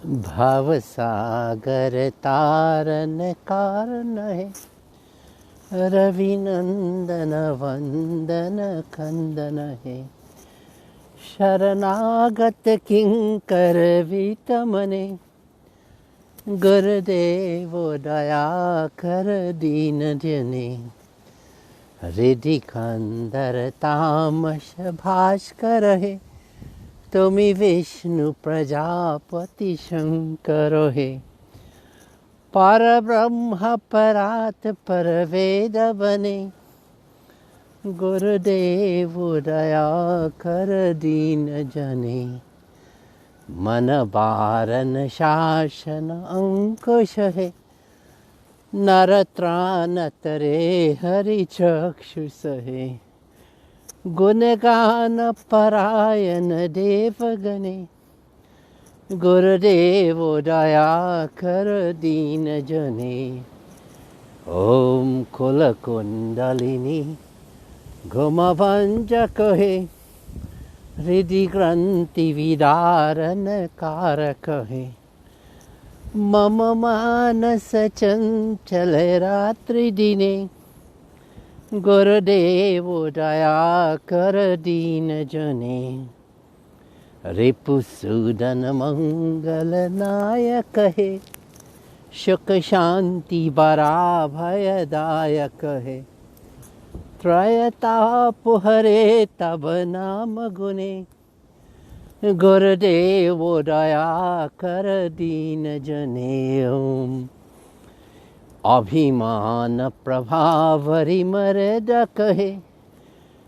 भव सागर तारन कारण है, रविनंदन वंदन कंदन है। शरणागत किंकर वितमने, गुरुदेव दया कर दीन जने। हृदि कंदर तामस भास्कर है, तुमि विष्णु प्रजापति शंकर है। पर ब्रह्म परात पर वेद बने, गुरुदेव दया कर दीन जने। मन बारन शासन अंकुश है, नर त्राण तरे हरि चक्षुष है। गुणगान परायण देवगणे, गुरुदेव दया कर दीन जने। ओम कुल कुंडलिनी घुमभंजक है, हृदि ग्रंथि विदारन कारक है। मम मानस चंचल रात्रि दिने, गुरुदेव दया कर दीन जने। रिपुसूदन मंगल नायक है, सुख शांति बरा भयदायक है। त्रयताप हरे तब नाम गुने, गुरुदेव दया कर दीन जने। ओम अभिमान प्रभावरि मर्दक है,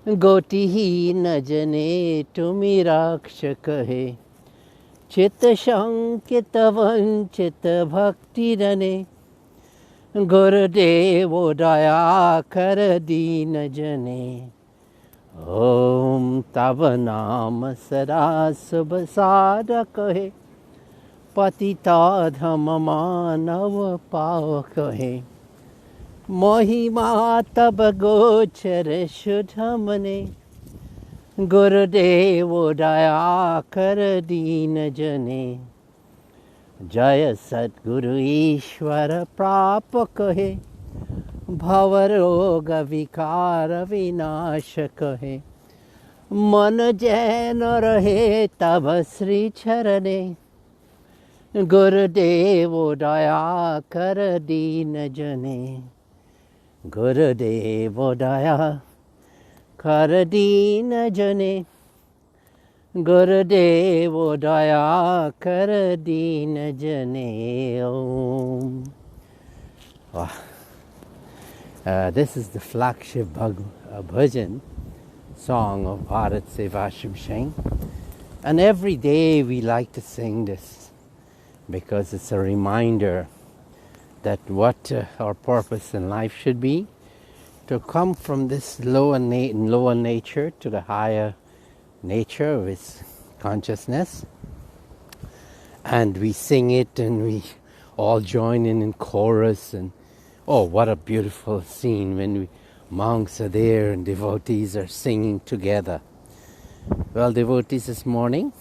गोटिहीन जने तुमि रक्षक है। चित शंकित वंचित भक्ति रने, गुरुदेव दया कर दीन जने। ओम तब नाम सदा शुभ साधक है, पतिता धम मानव पावक है। महिमा तब गोचर शुद्ध मने, गुरुदेव दया कर दीन जने। जय सद्गुरु ईश्वर प्रापक है, भवरोग विकार विनाशक है। मन जैन रहे तब श्री चरणे, गुरुदेव दया कर दीन जने। गुरुदेव दया कर दीन जने, गुरुदेव दया कर दीन जने। Om. This is the flagship bhajan song of Bharat SEVASHRAM Singh, and every day we like to sing this because it's a reminder that what our purpose in life should be, to come from this lower nature to the higher nature of its consciousness. And we sing it and we all join in chorus, and oh, what a beautiful scene when monks are there and devotees are singing together. Well, devotees, this morning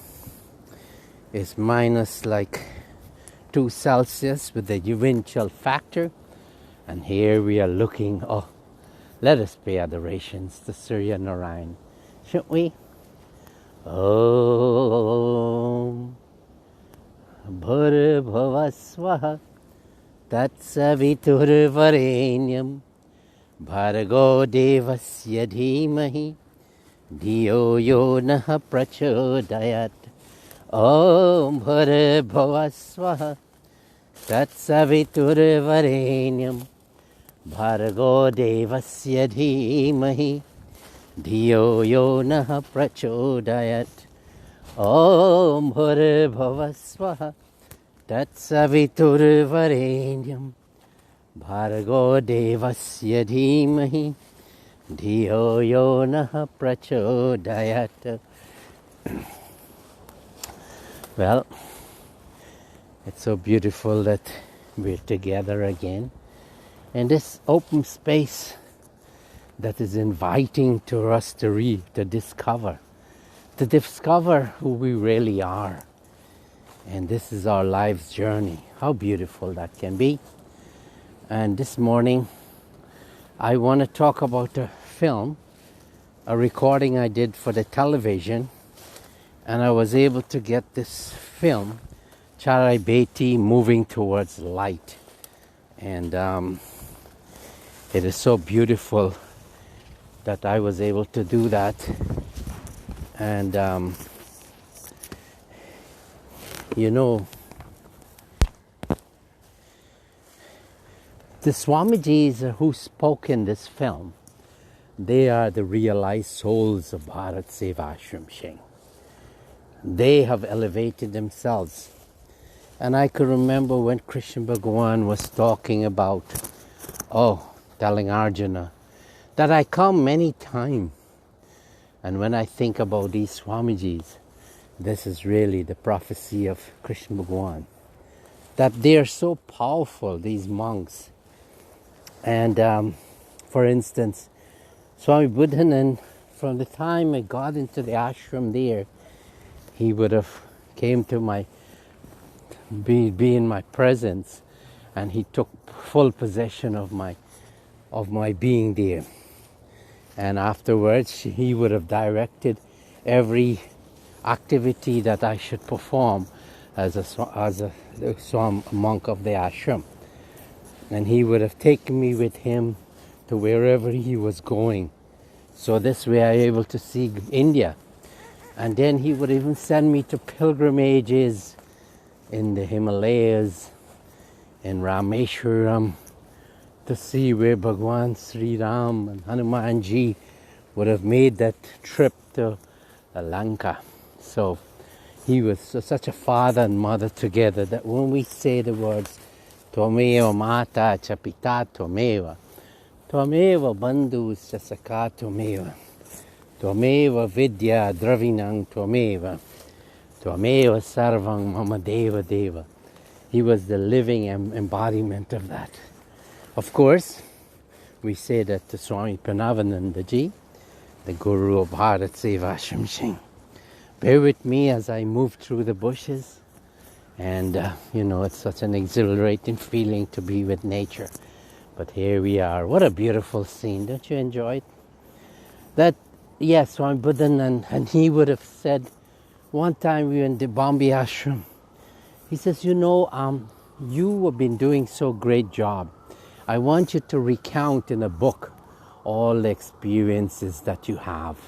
is minus like 2 Celsius with the eventual factor, and here we are looking. Oh, let us pay adorations to Surya Narayan, shouldn't we? Om Bhurabhuva Swaha Tatsaviturvarenyam Bhargo Devasya Dhimahi Dhiyo Yo Naha Prachodayat. Om Bhurabhuva Swaha Tatsaviturvarenyam Bhargo Devasya Dhimahi Dhiyo Yo Naha Prachodayat. Om Bhurabhuva Swaha Tatsaviturvarenyam Bhargo Devasya Dhimahi Dhiyo Yo Naha Prachodayat. Well, it's so beautiful that we're together again in this open space that is inviting to us to discover who we really are. And this is our life's journey. How beautiful that can be. And this morning, I want to talk about a film, a recording I did for the television. And I was able to get this film, Charai Beti, Moving Towards Light. And it is so beautiful that I was able to do that. And the Swamijis who spoke in this film, they are the realized souls of Bharat SEVASHRAM Sheng. They have elevated themselves. And I could remember when Krishna Bhagawan was talking about, telling Arjuna, that I come many times. And when I think about these Swamijis, this is really the prophecy of Krishna Bhagawan. That they are so powerful, these monks. And for instance, Swami Buddhanand, from the time I got into the ashram there, he would have came to be in my presence, and he took full possession of my being there. And afterwards, he would have directed every activity that I should perform as a monk of the ashram. And he would have taken me with him to wherever he was going. So this way I was able to see India. And then he would even send me to pilgrimages in the Himalayas, in Rameshwaram, to see where Bhagwan Sri Ram and Hanumanji would have made that trip to Lanka. So he was such a father and mother together that when we say the words Tvameva Mata cha Pita Tvameva, Tvameva Bandhus cha Sakha Tvameva, Tvameva Vidya Dravinang Tvameva, Tvameva Sarvang Mama Deva Deva. He was the living embodiment of that. Of course, we say that to Swami Parameshananda ji, the Guru of Bharat SEVASHRAM Sheng. Bear with me as I move through the bushes. And, it's such an exhilarating feeling to be with nature. But here we are. What a beautiful scene. Don't you enjoy it? That, yes, Swami Buddhanand, and he would have said, one time we were in the Bombay ashram. He says, you have been doing so great job. I want you to recount in a book all the experiences that you have.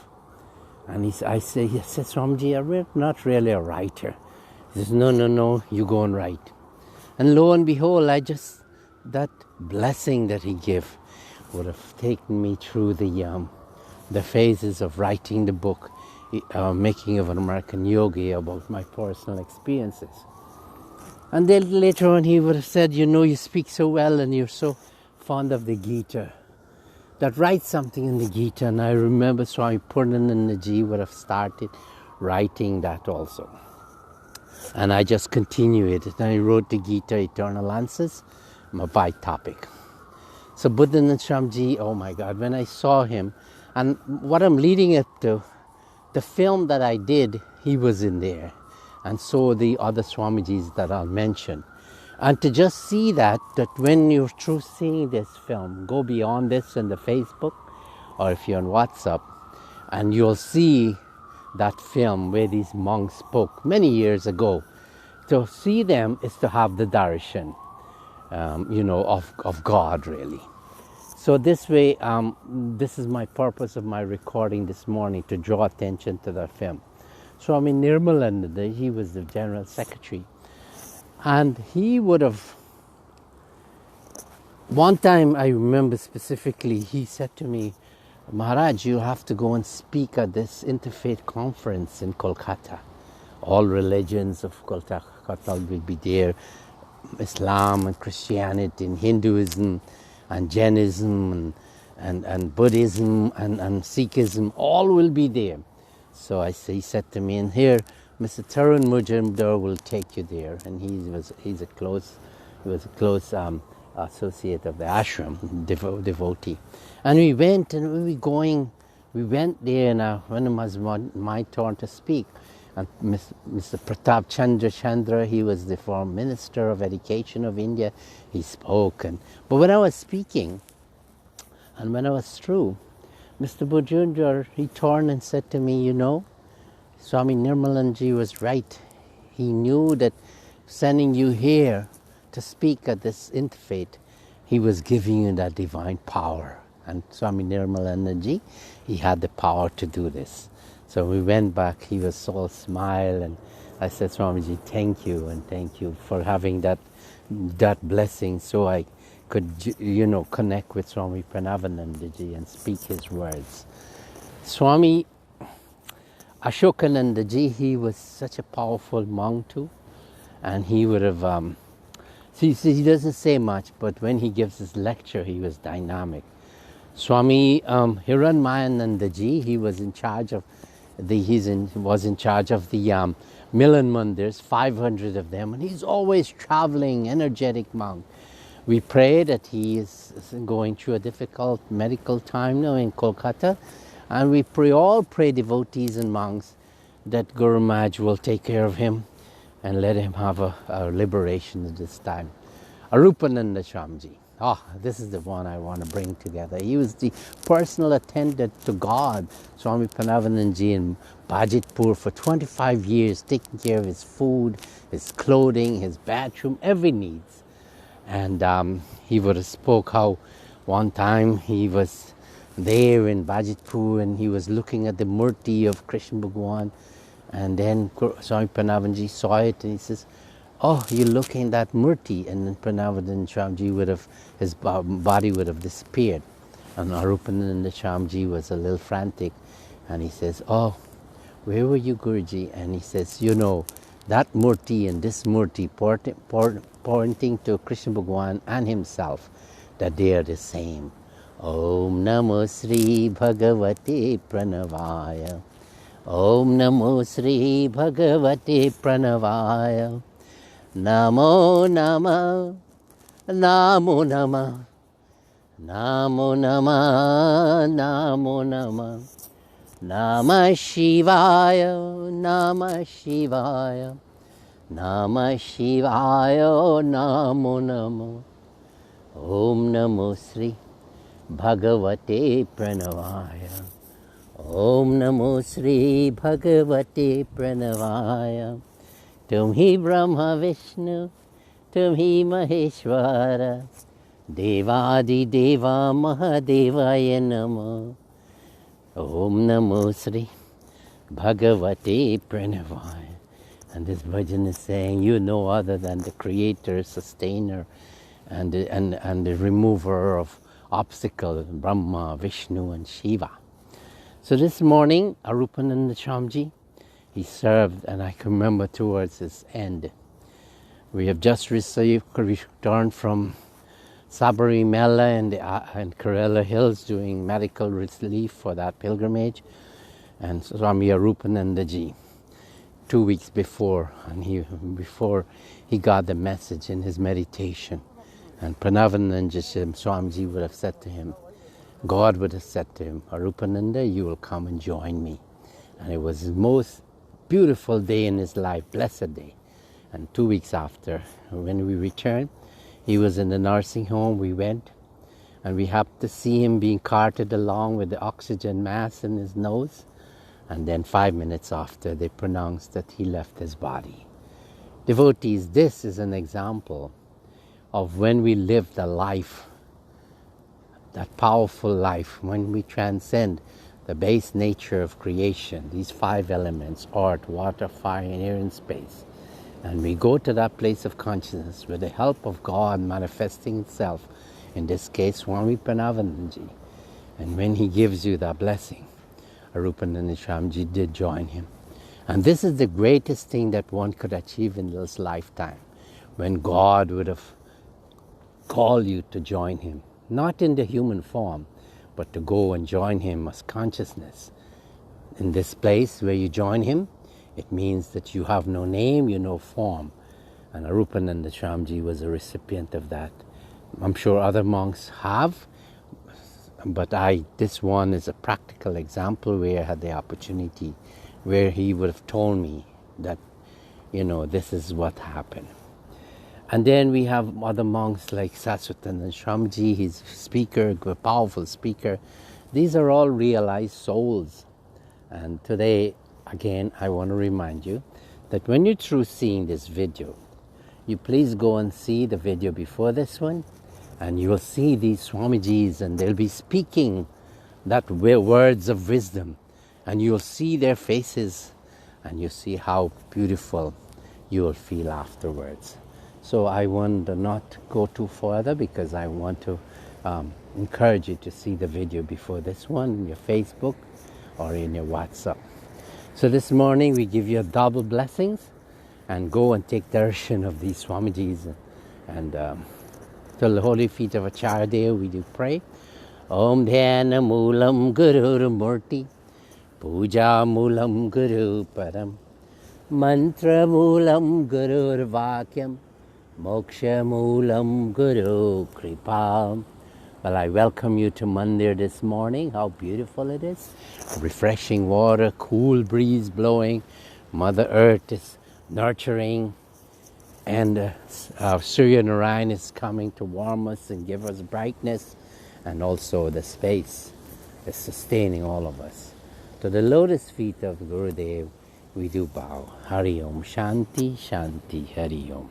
And he says, Swamiji, I'm not really a writer. He says, no, you go and write. And lo and behold, that blessing that he gave would have taken me through the phases of writing the book, Making of an American Yogi, about my personal experiences. And then later on he would have said, you speak so well and you're so fond of the Gita, that write something in the Gita. And I remember Swami Purnananda ji would have started writing that also. And I just continued it. And I wrote the Gita, Eternal Answers, by topic. So Buddhanand Swamiji, oh my God, when I saw him, and what I'm leading it to, the film that I did, he was in there. And so the other Swamijis that I'll mention. And to just see that when you're through seeing this film, go beyond this in the Facebook, or if you're on WhatsApp, and you'll see that film where these monks spoke many years ago. To see them is to have the darshan, of God, really. So this way, this is my purpose of my recording this morning, to draw attention to that film. Swami Nirmalananda, he was the General Secretary. And he would have, one time I remember specifically, he said to me, Maharaj, you have to go and speak at this interfaith conference in Kolkata. All religions of Kolkata will be there. Islam and Christianity and Hinduism and Jainism and Buddhism and Sikhism, all will be there. So he said to me, and here Mr. Tarun Mujumdar will take you there. And he was a close associate of the ashram, devotee. And we went, and we went there, and when it was my turn to speak, And Mr. Pratap Chandra Chandra, he was the former Minister of Education of India. He spoke. But when I was speaking, and when I was through, Mr. Bujunjar, he turned and said to me, Swami Nirmalanji was right. He knew that sending you here to speak at this interfaith, he was giving you that divine power. And Swami Nirmalanji, he had the power to do this. So we went back, he was all smile, and I said, Swamiji, thank you, and thank you for having that blessing, so I could, connect with Swami Pranavanandaji and speak his words. Swami Ashokanandaji, he was such a powerful monk too, and he would have, he doesn't say much, but when he gives his lecture, he was dynamic. Swami Hiranmayanandaji, he was in charge of the Milan Mandirs, 500 of them, and he's always traveling, energetic monk. We pray that he is going through a difficult medical time now in Kolkata, and we all pray devotees and monks that Guru Maharaj will take care of him and let him have a liberation at this time. Arupananda Swamiji. This is the one I want to bring together. He was the personal attendant to God, Swami Pranavanandaji, in Bajitpur for 25 years, taking care of his food, his clothing, his bathroom, every needs. And he would have spoke how one time he was there in Bajitpur and he was looking at the murti of Krishna Bhagwan, and then Swami Pranavanandaji saw it and he says, you're looking at that murti, and then Pranavananda Swamiji would have, his body would have disappeared. And Arupananda Swamiji was a little frantic, and he says, where were you, Guruji? And he says, that murti and this murti pointing to Krishna Bhagwan and himself, that they are the same. Om Namo Sri Bhagavate Pranavaya. Om Namo Sri Bhagavate Pranavaya. Namo Nama, Namo Nama, Namo Nama, Namo Nama, Namah Shivaya, Namah Shivaya, Namah Shivaya, Namo Namo. Om Namo Sri Bhagavate Pranavaya. Om Namo Sri Bhagavate Pranavaya. Tumhi Brahma Vishnu, Tumhi Maheshwara, Devadi Deva Mahadevaya Namo. Om Namo Sri Bhagavate Pranavaya. And this bhajan is saying, you no other than the creator, sustainer, and the remover of obstacles, Brahma, Vishnu, and Shiva. So this morning, Arupananda Swamiji, he served, and I can remember towards his end. We have just returned from Sabarimala and Kerala Hills doing medical relief for that pilgrimage. And Swami Arupanandaji, 2 weeks before, before he got the message in his meditation. And Pranavananda Swamiji would have said to him, God would have said to him, Arupananda, you will come and join me. And it was his most beautiful day in his life, blessed day. And 2 weeks after, when we returned, he was in the nursing home. We went, and we happened to see him being carted along with the oxygen mask in his nose. And then 5 minutes after, they pronounced that he left his body. Devotees, this is an example of when we live the life, that powerful life, when we transcend the base nature of creation, these 5 elements, earth, water, fire, and air, and space. And we go to that place of consciousness with the help of God manifesting itself, in this case, Swami Pranavanandaji. And when he gives you that blessing, Arupananda Swamiji did join him. And this is the greatest thing that one could achieve in this lifetime, when God would have called you to join him, not in the human form, but to go and join him as consciousness. In this place where you join him, it means that you have no name, you no form. And Arupananda Swamiji was a recipient of that. I'm sure other monks have, but this one is a practical example where I had the opportunity where he would have told me that, this is what happened. And then we have other monks like Saswatananda Shramji, he's a speaker, a powerful speaker. These are all realized souls. And today, again, I want to remind you that when you're through seeing this video, you please go and see the video before this one, and you will see these Swamijis, and they'll be speaking that words of wisdom, and you'll see their faces, and you see how beautiful you will feel afterwards. So I want to not go too further, because I want to encourage you to see the video before this one in your Facebook or in your WhatsApp. So this morning we give you double blessings, and go and take darshan of these Swamijis, and till the holy feet of Acharya we do pray. Om Dhyana Moolam Guru Murti, Puja Moolam Guru Param, Mantra Moolam Guru Vakyam, Moksha Moolam Guru Kripa. Well, I welcome you to Mandir this morning. How beautiful it is. Refreshing water, cool breeze blowing. Mother Earth is nurturing. And Surya Narayan is coming to warm us and give us brightness. And also the space is sustaining all of us. To the lotus feet of Gurudev, we do bow. Hari Om, Shanti, Shanti, Hari Om.